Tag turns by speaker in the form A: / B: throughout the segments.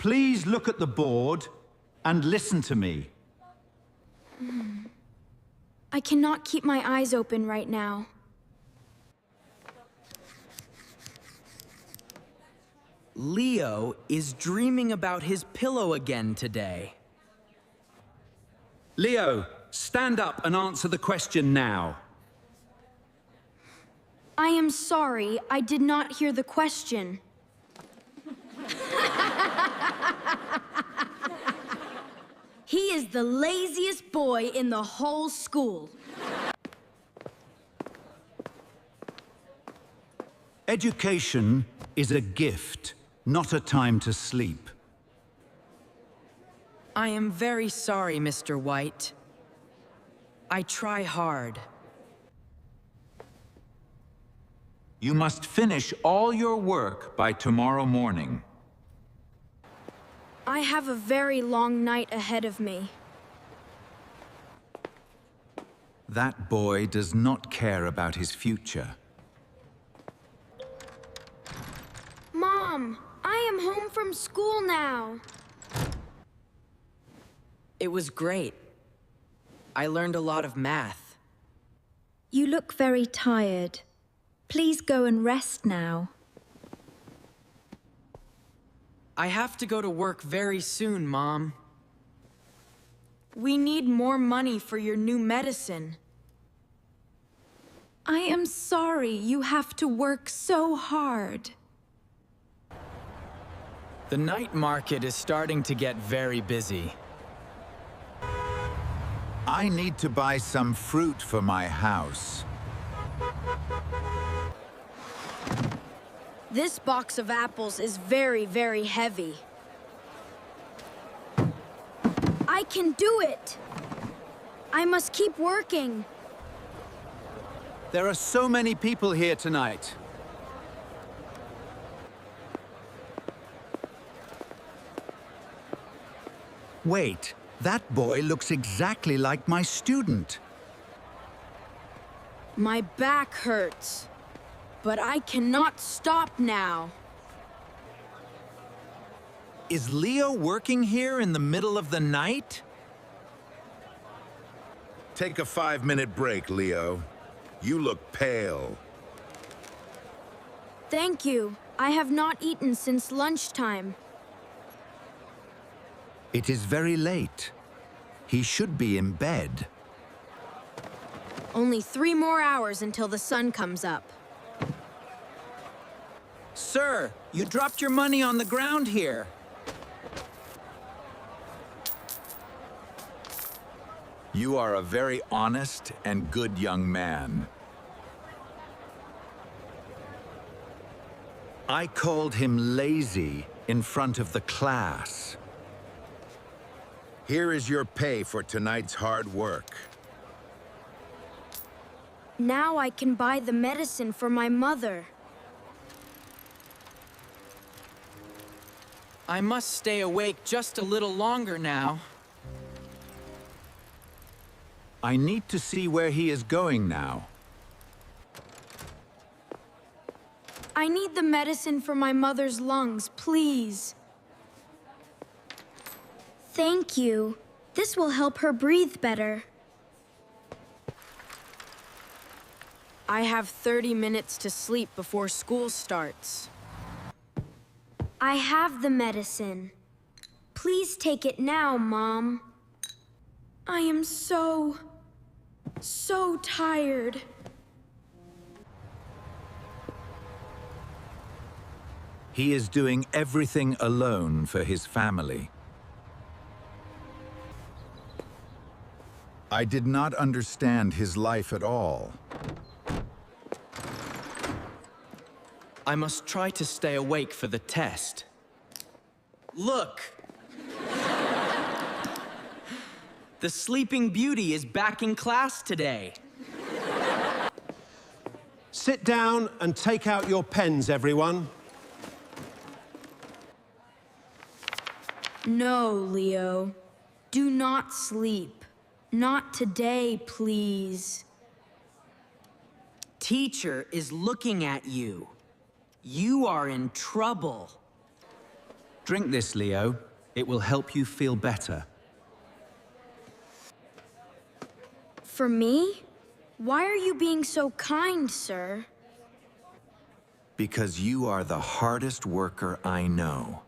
A: Please look at the board and listen to me.
B: I cannot keep my eyes open right now.
C: Leo is dreaming about his pillow again today.
A: Leo, stand up and answer the question now.
B: I am sorry, I did not hear the question. He is the laziest boy in the whole school.
A: Education is a gift, not a time to sleep.
C: I am very sorry, Mr. White. I try hard.
A: You must finish all your work by tomorrow morning.
B: I have a very long night ahead of me.
A: That boy does not care about his future.
B: Mom, I am home from school now.
C: It was great. I learned a lot of math.
D: You look very tired. Please go and rest now.
C: I have to go to work very soon, Mom.
B: We need more money for your new medicine.
D: I am sorry you have to work so hard.
C: The night market is starting to get very busy.
A: I need to buy some fruit for my house.
B: This box of apples is very, very heavy. I can do it! I must keep working.
A: There are so many people here tonight. Wait, that boy looks exactly like my student.
B: My back hurts, but I cannot stop now.
A: Is Leo working here in the middle of the night?
E: Take a 5-minute break, Leo. You look pale.
B: Thank you. I have not eaten since lunchtime.
A: It is very late. He should be in bed.
B: Only 3 more hours until the sun comes up.
C: Sir, you dropped your money on the ground here.
A: You are a very honest and good young man. I called him lazy in front of the class.
E: Here is your pay for tonight's hard work.
B: Now I can buy the medicine for my mother.
C: I must stay awake just a little longer now.
A: I need to see where he is going now.
B: I need the medicine for my mother's lungs, please. Thank you. This will help her breathe better. I have 30 minutes to sleep before school starts. I have the medicine. Please take it now, Mom. I am so tired.
A: He is doing everything alone for his family. I did not understand his life at all.
C: I must try to stay awake for the test. Look! The Sleeping Beauty is back in class today.
F: Sit down and take out your pens, everyone.
B: No, Leo. Do not sleep. Not today, please.
C: Teacher is looking at you. You are in trouble.
A: Drink this, Leo. It will help you feel better.
B: For me? Why are you being so kind, sir?
A: Because you are the hardest worker I know.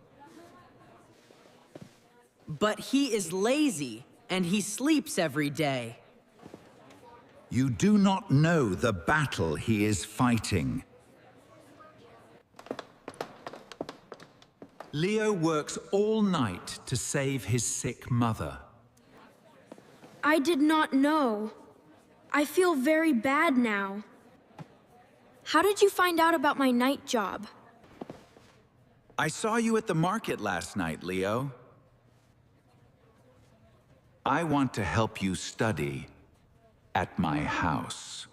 C: But he is lazy, and he sleeps every day.
A: You do not know the battle he is fighting. Leo works all night to save his sick mother.
B: I did not know. I feel very bad now. How did you find out about my night job?
A: I saw you at the market last night, Leo. I want to help you study at my house.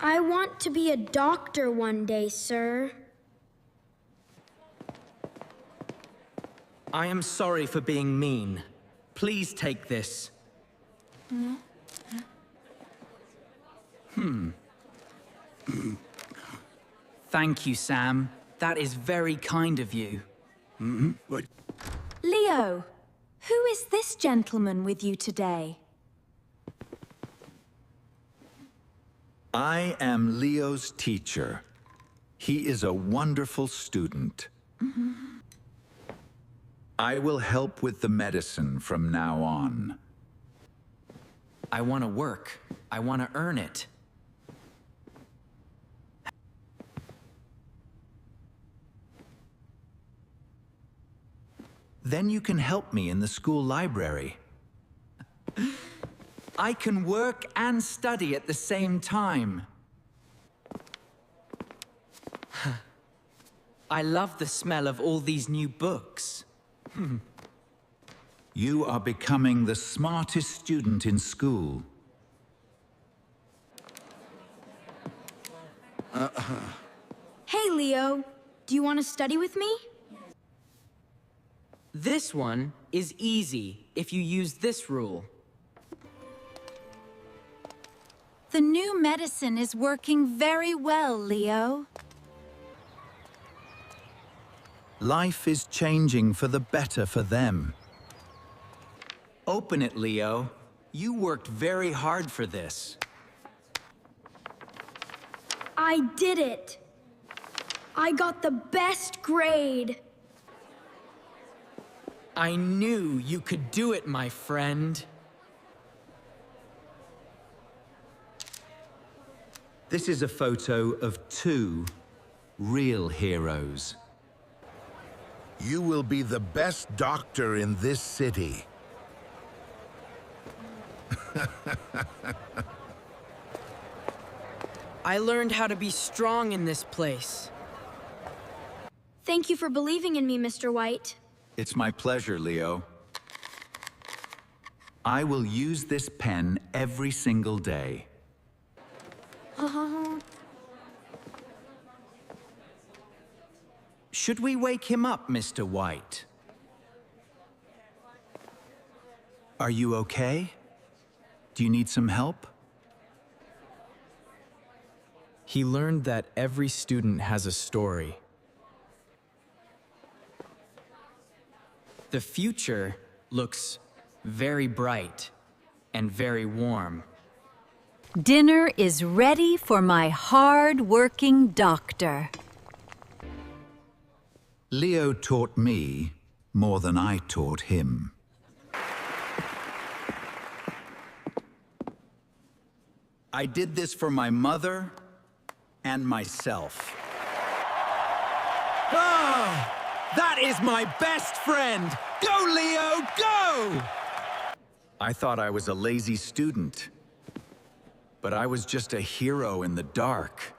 B: I want to be a doctor one day, sir.
C: I am sorry for being mean. Please take this. Thank you, Sam. That is very kind of you.
D: Leo, who is this gentleman with you today?
A: I am Leo's teacher. He is a wonderful student. I will help with the medicine from now on.
C: I want to work. I want to earn it.
A: Then you can help me in the school library.
C: I can work and study at the same time. I love the smell of all these new books.
A: You are becoming the smartest student in school.
B: Hey, Leo. Do you want to study with me?
C: This one is easy if you use this rule.
D: The new medicine is working very well, Leo.
A: Life is changing for the better for them.
C: Open it, Leo. You worked very hard for this.
B: I did it. I got the best grade.
C: I knew you could do it, my friend.
A: This is a photo of two real heroes.
E: You will be the best doctor in this city.
C: I learned how to be strong in this place.
B: Thank you for believing in me, Mr. White.
A: It's my pleasure, Leo. I will use this pen every single day.
C: Should we wake him up, Mr. White?
A: Are you okay? Do you need some help?
C: He learned that every student has a story. The future looks very bright and very warm.
D: Dinner is ready for my hard-working doctor.
A: Leo taught me more than I taught him. I did this for my mother and myself.
C: Oh, that is my best friend! Go, Leo, go!
A: I thought I was a lazy student, but I was just a hero in the dark.